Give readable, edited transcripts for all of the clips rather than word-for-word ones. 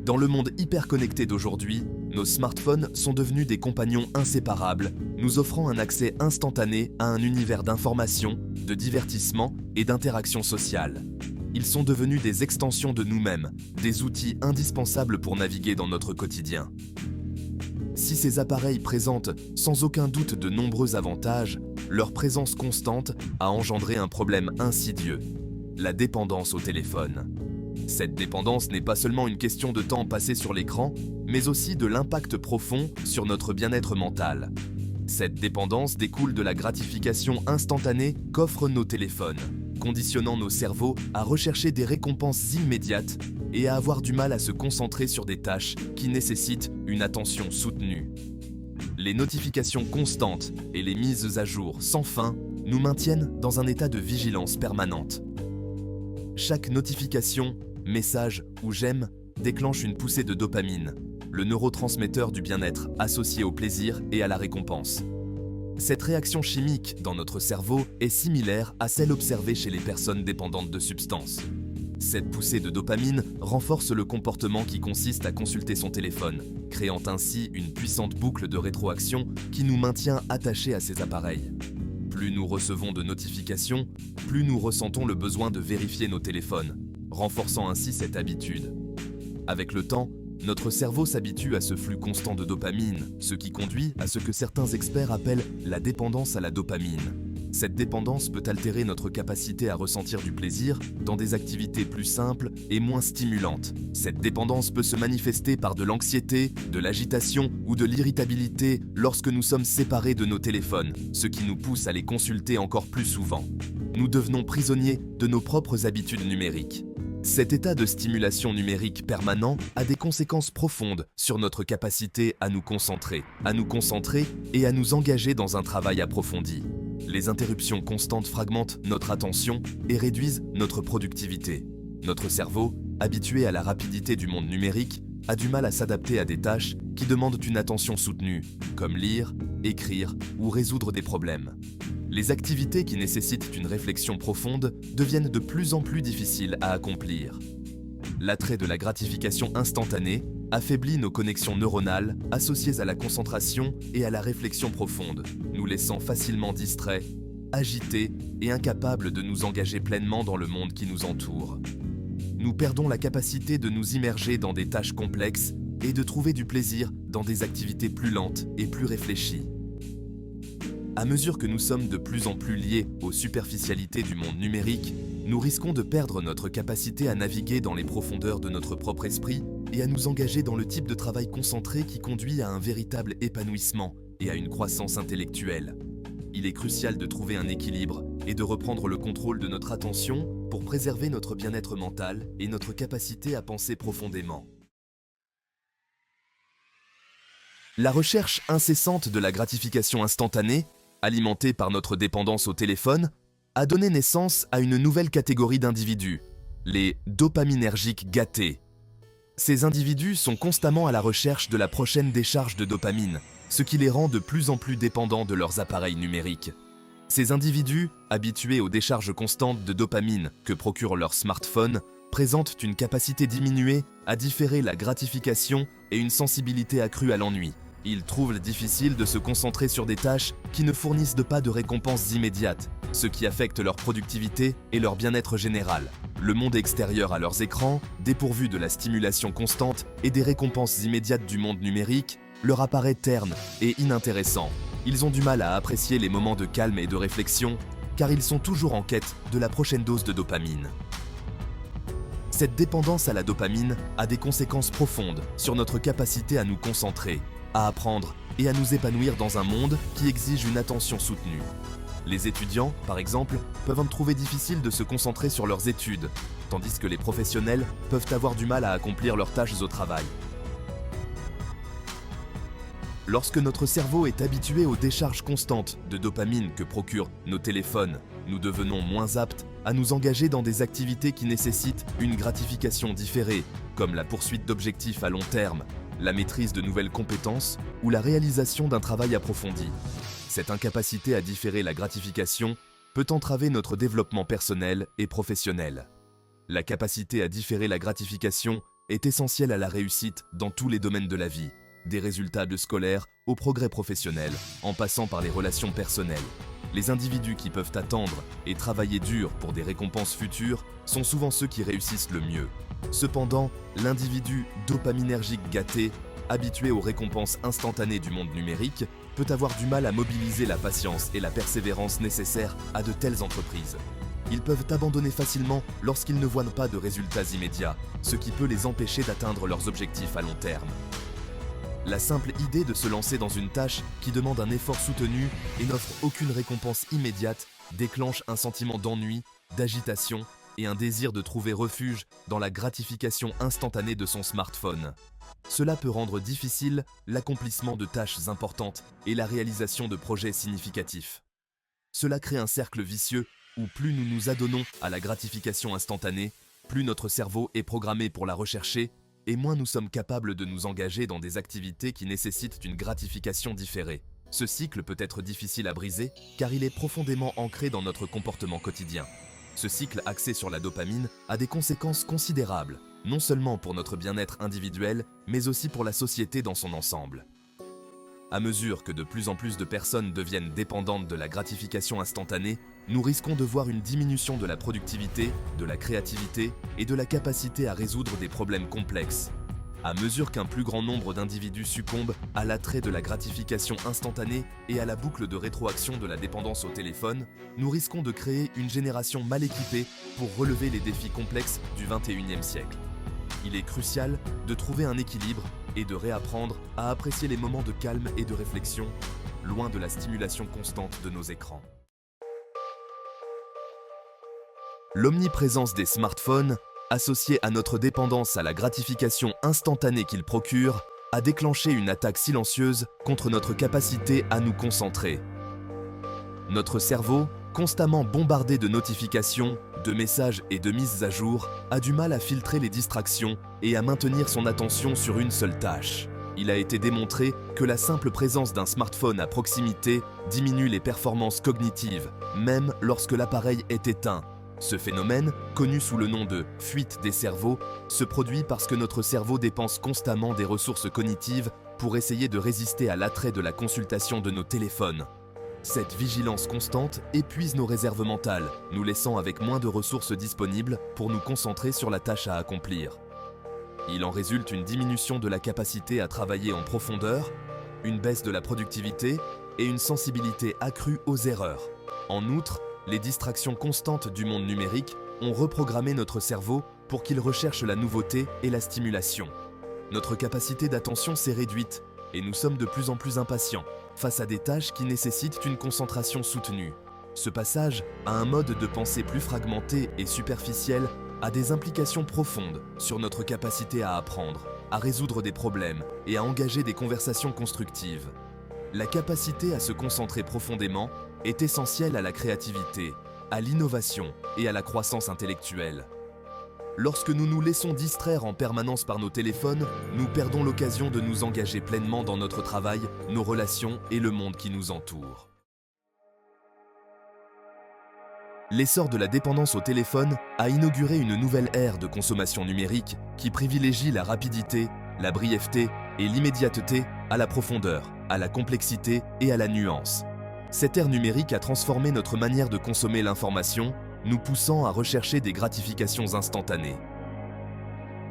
Dans le monde hyper connecté d'aujourd'hui, nos smartphones sont devenus des compagnons inséparables, nous offrant un accès instantané à un univers d'information, de divertissement et d'interaction sociale. Ils sont devenus des extensions de nous-mêmes, des outils indispensables pour naviguer dans notre quotidien. Si ces appareils présentent sans aucun doute de nombreux avantages, leur présence constante a engendré un problème insidieux, la dépendance au téléphone. Cette dépendance n'est pas seulement une question de temps passé sur l'écran, mais aussi de l'impact profond sur notre bien-être mental. Cette dépendance découle de la gratification instantanée qu'offrent nos téléphones, conditionnant nos cerveaux à rechercher des récompenses immédiates et à avoir du mal à se concentrer sur des tâches qui nécessitent une attention soutenue. Les notifications constantes et les mises à jour sans fin nous maintiennent dans un état de vigilance permanente. Chaque notification, message ou j'aime déclenche une poussée de dopamine, le neurotransmetteur du bien-être associé au plaisir et à la récompense. Cette réaction chimique dans notre cerveau est similaire à celle observée chez les personnes dépendantes de substances. Cette poussée de dopamine renforce le comportement qui consiste à consulter son téléphone, créant ainsi une puissante boucle de rétroaction qui nous maintient attachés à ces appareils. Plus nous recevons de notifications, plus nous ressentons le besoin de vérifier nos téléphones, renforçant ainsi cette habitude. Avec le temps, notre cerveau s'habitue à ce flux constant de dopamine, ce qui conduit à ce que certains experts appellent la dépendance à la dopamine. Cette dépendance peut altérer notre capacité à ressentir du plaisir dans des activités plus simples et moins stimulantes. Cette dépendance peut se manifester par de l'anxiété, de l'agitation ou de l'irritabilité lorsque nous sommes séparés de nos téléphones, ce qui nous pousse à les consulter encore plus souvent. Nous devenons prisonniers de nos propres habitudes numériques. Cet état de stimulation numérique permanent a des conséquences profondes sur notre capacité à nous concentrer et à nous engager dans un travail approfondi. Les interruptions constantes fragmentent notre attention et réduisent notre productivité. Notre cerveau, habitué à la rapidité du monde numérique, a du mal à s'adapter à des tâches qui demandent une attention soutenue, comme lire, écrire ou résoudre des problèmes. Les activités qui nécessitent une réflexion profonde deviennent de plus en plus difficiles à accomplir. L'attrait de la gratification instantanée affaiblit nos connexions neuronales associées à la concentration et à la réflexion profonde, nous laissant facilement distraits, agités et incapables de nous engager pleinement dans le monde qui nous entoure. Nous perdons la capacité de nous immerger dans des tâches complexes et de trouver du plaisir dans des activités plus lentes et plus réfléchies. À mesure que nous sommes de plus en plus liés aux superficialités du monde numérique, nous risquons de perdre notre capacité à naviguer dans les profondeurs de notre propre esprit et à nous engager dans le type de travail concentré qui conduit à un véritable épanouissement et à une croissance intellectuelle. Il est crucial de trouver un équilibre et de reprendre le contrôle de notre attention pour préserver notre bien-être mental et notre capacité à penser profondément. La recherche incessante de la gratification instantanée, alimentée par notre dépendance au téléphone, a donné naissance à une nouvelle catégorie d'individus, les dopaminergiques gâtés. Ces individus sont constamment à la recherche de la prochaine décharge de dopamine, ce qui les rend de plus en plus dépendants de leurs appareils numériques. Ces individus, habitués aux décharges constantes de dopamine que procure leur smartphone, présentent une capacité diminuée à différer la gratification et une sensibilité accrue à l'ennui. Ils trouvent difficile de se concentrer sur des tâches qui ne fournissent pas de récompenses immédiates, ce qui affecte leur productivité et leur bien-être général. Le monde extérieur à leurs écrans, dépourvu de la stimulation constante et des récompenses immédiates du monde numérique, leur apparaît terne et inintéressant. Ils ont du mal à apprécier les moments de calme et de réflexion, car ils sont toujours en quête de la prochaine dose de dopamine. Cette dépendance à la dopamine a des conséquences profondes sur notre capacité à nous concentrer, à apprendre et à nous épanouir dans un monde qui exige une attention soutenue. Les étudiants, par exemple, peuvent en trouver difficile de se concentrer sur leurs études, tandis que les professionnels peuvent avoir du mal à accomplir leurs tâches au travail. Lorsque notre cerveau est habitué aux décharges constantes de dopamine que procurent nos téléphones, nous devenons moins aptes à nous engager dans des activités qui nécessitent une gratification différée, comme la poursuite d'objectifs à long terme, la maîtrise de nouvelles compétences ou la réalisation d'un travail approfondi. Cette incapacité à différer la gratification peut entraver notre développement personnel et professionnel. La capacité à différer la gratification est essentielle à la réussite dans tous les domaines de la vie, des résultats scolaires au progrès professionnel, en passant par les relations personnelles. Les individus qui peuvent attendre et travailler dur pour des récompenses futures sont souvent ceux qui réussissent le mieux. Cependant, l'individu dopaminergique gâté, habitué aux récompenses instantanées du monde numérique, peut avoir du mal à mobiliser la patience et la persévérance nécessaires à de telles entreprises. Ils peuvent abandonner facilement lorsqu'ils ne voient pas de résultats immédiats, ce qui peut les empêcher d'atteindre leurs objectifs à long terme. La simple idée de se lancer dans une tâche qui demande un effort soutenu et n'offre aucune récompense immédiate déclenche un sentiment d'ennui, d'agitation et un désir de trouver refuge dans la gratification instantanée de son smartphone. Cela peut rendre difficile l'accomplissement de tâches importantes et la réalisation de projets significatifs. Cela crée un cercle vicieux où plus nous nous adonnons à la gratification instantanée, plus notre cerveau est programmé pour la rechercher et moins nous sommes capables de nous engager dans des activités qui nécessitent une gratification différée. Ce cycle peut être difficile à briser car il est profondément ancré dans notre comportement quotidien. Ce cycle axé sur la dopamine a des conséquences considérables, non seulement pour notre bien-être individuel, mais aussi pour la société dans son ensemble. À mesure que de plus en plus de personnes deviennent dépendantes de la gratification instantanée, nous risquons de voir une diminution de la productivité, de la créativité et de la capacité à résoudre des problèmes complexes. À mesure qu'un plus grand nombre d'individus succombent à l'attrait de la gratification instantanée et à la boucle de rétroaction de la dépendance au téléphone, nous risquons de créer une génération mal équipée pour relever les défis complexes du XXIe siècle. Il est crucial de trouver un équilibre et de réapprendre à apprécier les moments de calme et de réflexion, loin de la stimulation constante de nos écrans. L'omniprésence des smartphones, associée à notre dépendance à la gratification instantanée qu'ils procurent, a déclenché une attaque silencieuse contre notre capacité à nous concentrer. Notre cerveau, constamment bombardé de notifications, de messages et de mises à jour, a du mal à filtrer les distractions et à maintenir son attention sur une seule tâche. Il a été démontré que la simple présence d'un smartphone à proximité diminue les performances cognitives, même lorsque l'appareil est éteint. Ce phénomène, connu sous le nom de « fuite des cerveaux », se produit parce que notre cerveau dépense constamment des ressources cognitives pour essayer de résister à l'attrait de la consultation de nos téléphones. Cette vigilance constante épuise nos réserves mentales, nous laissant avec moins de ressources disponibles pour nous concentrer sur la tâche à accomplir. Il en résulte une diminution de la capacité à travailler en profondeur, une baisse de la productivité et une sensibilité accrue aux erreurs. En outre, les distractions constantes du monde numérique ont reprogrammé notre cerveau pour qu'il recherche la nouveauté et la stimulation. Notre capacité d'attention s'est réduite et nous sommes de plus en plus impatients face à des tâches qui nécessitent une concentration soutenue. Ce passage à un mode de pensée plus fragmenté et superficiel a des implications profondes sur notre capacité à apprendre, à résoudre des problèmes et à engager des conversations constructives. La capacité à se concentrer profondément est essentielle à la créativité, à l'innovation et à la croissance intellectuelle. Lorsque nous nous laissons distraire en permanence par nos téléphones, nous perdons l'occasion de nous engager pleinement dans notre travail, nos relations et le monde qui nous entoure. L'essor de la dépendance au téléphone a inauguré une nouvelle ère de consommation numérique qui privilégie la rapidité, la brièveté et l'immédiateté à la profondeur, à la complexité et à la nuance. Cette ère numérique a transformé notre manière de consommer l'information, nous poussant à rechercher des gratifications instantanées.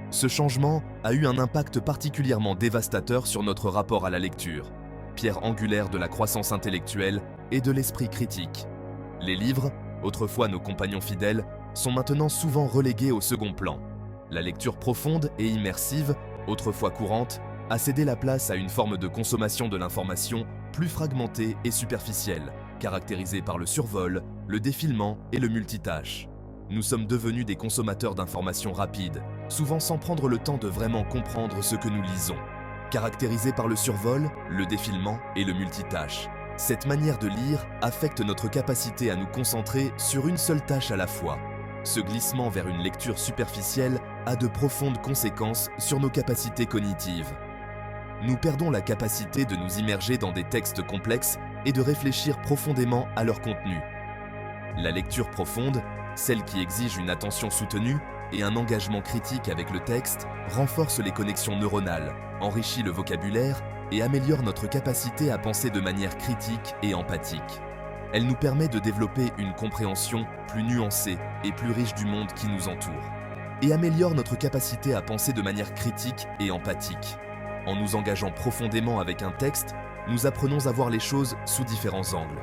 Ce changement a eu un impact particulièrement dévastateur sur notre rapport à la lecture, pierre angulaire de la croissance intellectuelle et de l'esprit critique. Les livres, autrefois nos compagnons fidèles, sont maintenant souvent relégués au second plan. La lecture profonde et immersive, autrefois courante, a cédé la place à une forme de consommation de l'information plus fragmentée et superficielle, caractérisée par le survol, le défilement et le multitâche. Nous sommes devenus des consommateurs d'informations rapides, souvent sans prendre le temps de vraiment comprendre ce que nous lisons. Caractérisés par le survol, le défilement et le multitâche. Cette manière de lire affecte notre capacité à nous concentrer sur une seule tâche à la fois. Ce glissement vers une lecture superficielle a de profondes conséquences sur nos capacités cognitives. Nous perdons la capacité de nous immerger dans des textes complexes et de réfléchir profondément à leur contenu. La lecture profonde, celle qui exige une attention soutenue, et un engagement critique avec le texte renforcent les connexions neuronales, enrichit le vocabulaire et améliore notre capacité à penser de manière critique et empathique. Elle nous permet de développer une compréhension plus nuancée et plus riche du monde qui nous entoure, et améliore notre capacité à penser de manière critique et empathique. En nous engageant profondément avec un texte, nous apprenons à voir les choses sous différents angles.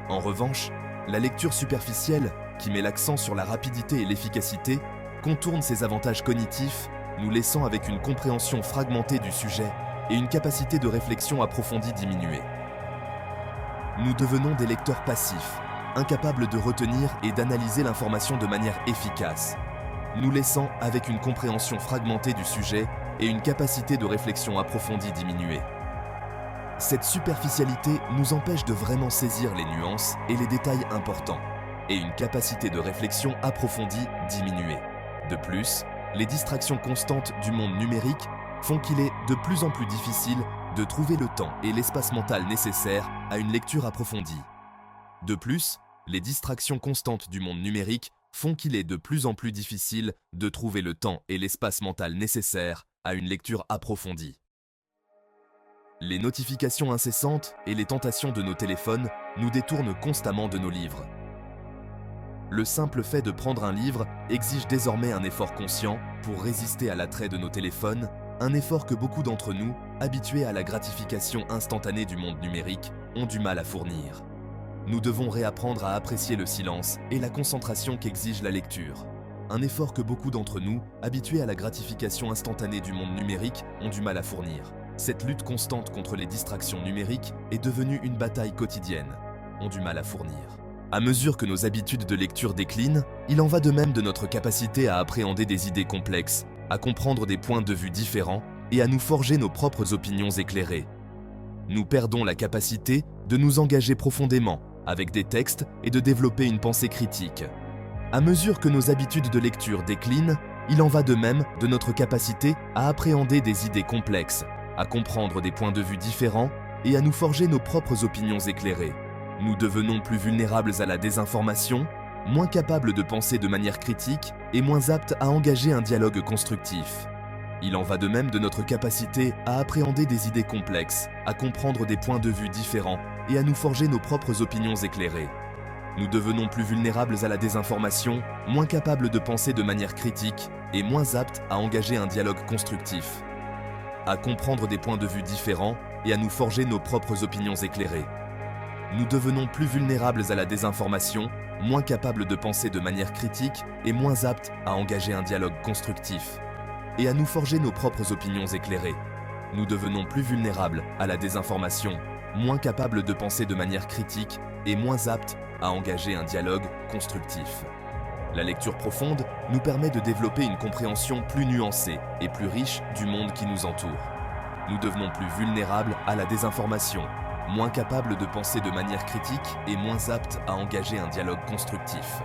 En revanche, la lecture superficielle, qui met l'accent sur la rapidité et l'efficacité, contourne ses avantages cognitifs, nous laissant avec une compréhension fragmentée du sujet et une capacité de réflexion approfondie diminuée. Nous devenons des lecteurs passifs, incapables de retenir et d'analyser l'information de manière efficace, nous laissant avec une compréhension fragmentée du sujet et une capacité de réflexion approfondie diminuée. Cette superficialité nous empêche de vraiment saisir les nuances et les détails importants, et une capacité de réflexion approfondie diminuée. De plus, les distractions constantes du monde numérique font qu'il est de plus en plus difficile de trouver le temps et l'espace mental nécessaires à une lecture approfondie. De plus, les distractions constantes du monde numérique font qu'il est de plus en plus difficile de trouver le temps et l'espace mental nécessaires à une lecture approfondie. Les notifications incessantes et les tentations de nos téléphones nous détournent constamment de nos livres. Le simple fait de prendre un livre exige désormais un effort conscient pour résister à l'attrait de nos téléphones, un effort que beaucoup d'entre nous, habitués à la gratification instantanée du monde numérique, ont du mal à fournir. Nous devons réapprendre à apprécier le silence et la concentration qu'exige la lecture. Un effort que beaucoup d'entre nous, habitués à la gratification instantanée du monde numérique, ont du mal à fournir. Cette lutte constante contre les distractions numériques est devenue une bataille quotidienne, ont du mal à fournir. À mesure que nos habitudes de lecture déclinent, il en va de même de notre capacité à appréhender des idées complexes, à comprendre des points de vue différents et à nous forger nos propres opinions éclairées. Nous perdons la capacité de nous engager profondément avec des textes et de développer une pensée critique. À mesure que nos habitudes de lecture déclinent, il en va de même de notre capacité à appréhender des idées complexes, à comprendre des points de vue différents et à nous forger nos propres opinions éclairées. Nous devenons plus vulnérables à la désinformation, moins capables de penser de manière critique et moins aptes à engager un dialogue constructif. Il en va de même de notre capacité à appréhender des idées complexes, à comprendre des points de vue différents et à nous forger nos propres opinions éclairées. Nous devenons plus vulnérables à la désinformation, moins capables de penser de manière critique et moins aptes à engager un dialogue constructif, à comprendre des points de vue différents et à nous forger nos propres opinions éclairées. Nous devenons plus vulnérables à la désinformation, moins capables de penser de manière critique et moins aptes à engager un dialogue constructif, et à nous forger nos propres opinions éclairées. Nous devenons plus vulnérables à la désinformation, moins capables de penser de manière critique et moins aptes à engager un dialogue constructif. La lecture profonde nous permet de développer une compréhension plus nuancée et plus riche du monde qui nous entoure. Nous devenons plus vulnérables à la désinformation, moins capables de penser de manière critique et moins aptes à engager un dialogue constructif.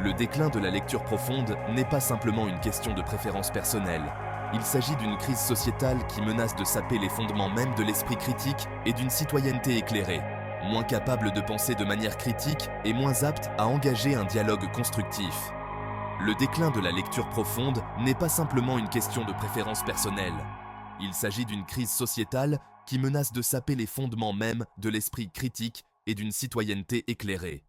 Le déclin de la lecture profonde n'est pas simplement une question de préférence personnelle. Il s'agit d'une crise sociétale qui menace de saper les fondements mêmes de l'esprit critique et d'une citoyenneté éclairée, moins capable de penser de manière critique et moins apte à engager un dialogue constructif. Le déclin de la lecture profonde n'est pas simplement une question de préférence personnelle. Il s'agit d'une crise sociétale qui menace de saper les fondements mêmes de l'esprit critique et d'une citoyenneté éclairée,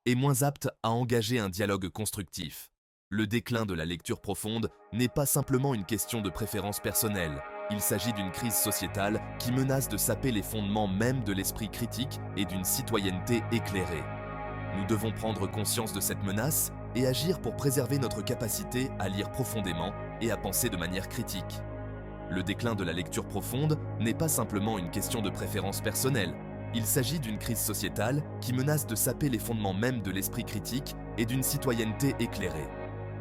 et moins apte à engager un dialogue constructif. Le déclin de la lecture profonde n'est pas simplement une question de préférence personnelle. Il s'agit d'une crise sociétale qui menace de saper les fondements mêmes de l'esprit critique et d'une citoyenneté éclairée. Nous devons prendre conscience de cette menace et agir pour préserver notre capacité à lire profondément et à penser de manière critique. Le déclin de la lecture profonde n'est pas simplement une question de préférence personnelle. Il s'agit d'une crise sociétale qui menace de saper les fondements mêmes de l'esprit critique et d'une citoyenneté éclairée.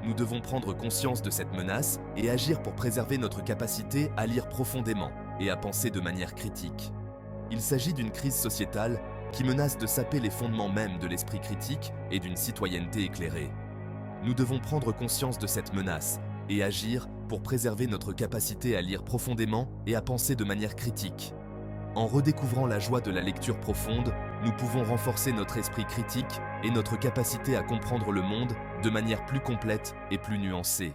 Nous devons prendre conscience de cette menace et agir pour préserver notre capacité à lire profondément et à penser de manière critique. Il s'agit d'une crise sociétale qui menace de saper les fondements mêmes de l'esprit critique et d'une citoyenneté éclairée. Nous devons prendre conscience de cette menace et agir pour préserver notre capacité à lire profondément et à penser de manière critique. En redécouvrant la joie de la lecture profonde, nous pouvons renforcer notre esprit critique et notre capacité à comprendre le monde de manière plus complète et plus nuancée.